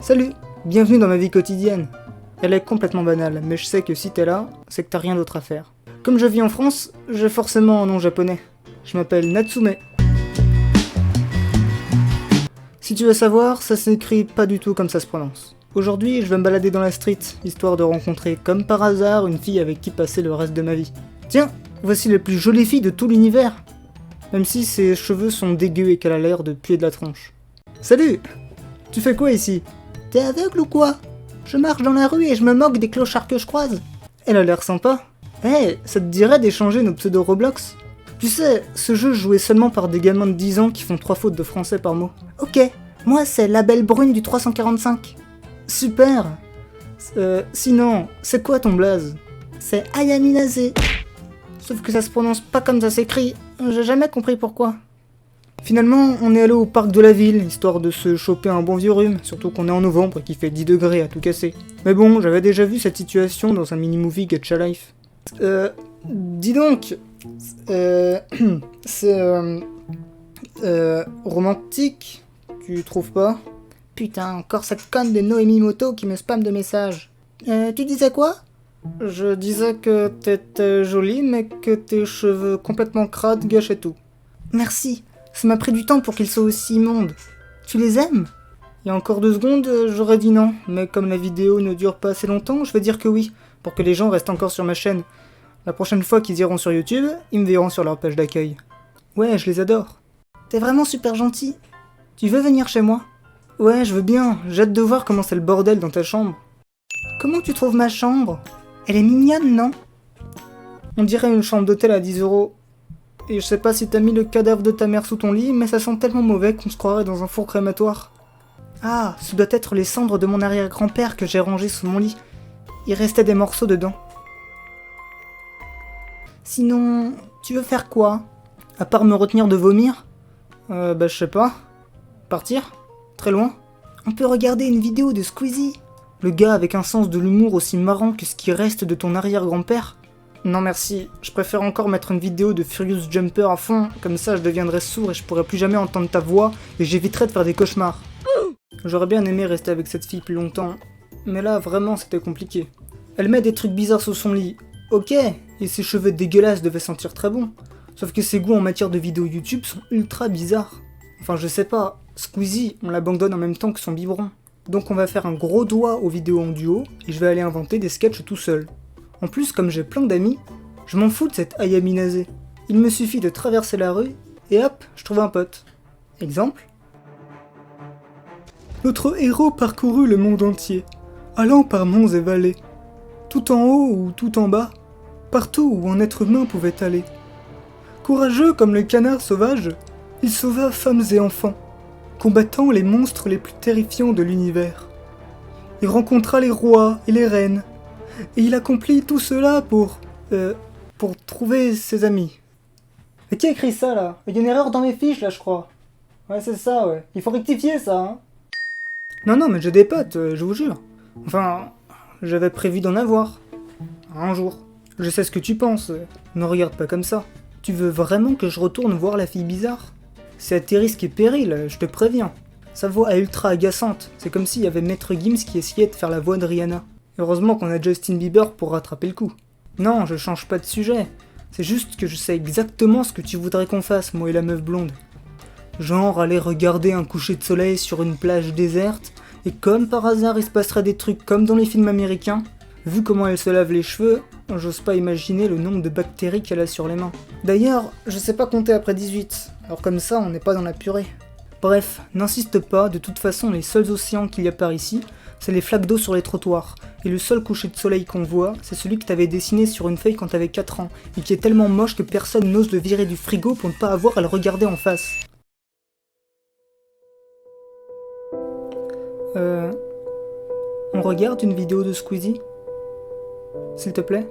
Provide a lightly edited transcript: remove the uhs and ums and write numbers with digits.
Salut, bienvenue dans ma vie quotidienne. Elle est complètement banale, mais je sais que si t'es là, c'est que t'as rien d'autre à faire. Comme je vis en France, j'ai forcément un nom japonais. Je m'appelle Natsume. Si tu veux savoir, ça s'écrit pas du tout comme ça se prononce. Aujourd'hui, je vais me balader dans la street, histoire de rencontrer comme par hasard une fille avec qui passer le reste de ma vie. Tiens, voici la plus jolie fille de tout l'univers. Même si ses cheveux sont dégueux et qu'elle a l'air de puer de la tronche. Salut! Tu fais quoi ici? T'es aveugle ou quoi? Je marche dans la rue et je me moque des clochards que je croise. Elle a l'air sympa. Hey, ça te dirait d'échanger nos pseudo Roblox? Tu sais, ce jeu joué seulement par des gamins de 10 ans qui font 3 fautes de français par mot. Ok, moi c'est la belle brune du 345. Super. Sinon, c'est quoi ton blaze? C'est Ayaminaze. Sauf que ça se prononce pas comme ça s'écrit, j'ai jamais compris pourquoi. Finalement, on est allé au parc de la ville, histoire de se choper un bon vieux rhume, surtout qu'on est en novembre et qu'il fait 10 degrés à tout casser. Mais bon, j'avais déjà vu cette situation dans un mini-movie Gacha Life. Dis donc, c'est romantique, tu trouves pas? Putain, encore cette conne de Noémie Moto qui me spamme de messages. Tu disais quoi? Je disais que t'étais jolie, mais que tes cheveux complètement crades gâchaient tout. Merci, ça m'a pris du temps pour qu'ils soient aussi immondes. Tu les aimes? Il y a encore 2 secondes, j'aurais dit non, mais comme la vidéo ne dure pas assez longtemps, je vais dire que oui, pour que les gens restent encore sur ma chaîne. La prochaine fois qu'ils iront sur YouTube, ils me verront sur leur page d'accueil. Ouais, je les adore. T'es vraiment super gentil. Tu veux venir chez moi? Ouais, je veux bien, j'ai hâte de voir comment c'est le bordel dans ta chambre. Comment tu trouves ma chambre? Elle est mignonne, non? On dirait une chambre d'hôtel à 10 €. Et je sais pas si t'as mis le cadavre de ta mère sous ton lit, mais ça sent tellement mauvais qu'on se croirait dans un four crématoire. Ah, ce doit être les cendres de mon arrière-grand-père que j'ai rangées sous mon lit. Il restait des morceaux dedans. Sinon, tu veux faire quoi? À part me retenir de vomir? Je sais pas. Partir? Très loin? On peut regarder une vidéo de Squeezie. Le gars avec un sens de l'humour aussi marrant que ce qui reste de ton arrière-grand-père. Non merci, je préfère encore mettre une vidéo de Furious Jumper à fond, comme ça je deviendrai sourd et je pourrai plus jamais entendre ta voix et j'éviterai de faire des cauchemars. J'aurais bien aimé rester avec cette fille plus longtemps, mais là vraiment c'était compliqué. Elle met des trucs bizarres sous son lit, ok, et ses cheveux dégueulasses devaient sentir très bon. Sauf que ses goûts en matière de vidéos YouTube sont ultra bizarres. Enfin je sais pas, Squeezie, on l'abandonne en même temps que son biberon. Donc on va faire un gros doigt aux vidéos en duo, et je vais aller inventer des sketchs tout seul. En plus, comme j'ai plein d'amis, je m'en fous de cette Ayaminaze. Il me suffit de traverser la rue, et hop, je trouve un pote. Exemple? Notre héros parcourut le monde entier, allant par monts et vallées. Tout en haut ou tout en bas, partout où un être humain pouvait aller. Courageux comme le canard sauvage, il sauva femmes et enfants, combattant les monstres les plus terrifiants de l'univers. Il rencontra les rois et les reines, et il accomplit tout cela pour trouver ses amis. Mais qui a écrit ça là? Il y a une erreur dans mes fiches là je crois. Ouais c'est ça ouais, il faut rectifier ça hein. Non mais j'ai des potes, je vous jure. Enfin, j'avais prévu d'en avoir. Un jour. Je sais ce que tu penses, ne regarde pas comme ça. Tu veux vraiment que je retourne voir la fille bizarre? C'est à tes risques et périls, je te préviens. Sa voix est ultra agaçante, c'est comme s'il y avait Maître Gims qui essayait de faire la voix de Rihanna. Heureusement qu'on a Justin Bieber pour rattraper le coup. Non, je change pas de sujet. C'est juste que je sais exactement ce que tu voudrais qu'on fasse, moi et la meuf blonde. Genre aller regarder un coucher de soleil sur une plage déserte, et comme par hasard il se passerait des trucs comme dans les films américains. Vu comment elle se lave les cheveux, j'ose pas imaginer le nombre de bactéries qu'elle a sur les mains. D'ailleurs, je sais pas compter après 18, alors comme ça on n'est pas dans la purée. Bref, n'insiste pas, de toute façon les seuls océans qu'il y a par ici, c'est les flaques d'eau sur les trottoirs. Et le seul coucher de soleil qu'on voit, c'est celui que t'avais dessiné sur une feuille quand t'avais 4 ans, et qui est tellement moche que personne n'ose le virer du frigo pour ne pas avoir à le regarder en face. On regarde une vidéo de Squeezie? S'il te plaît?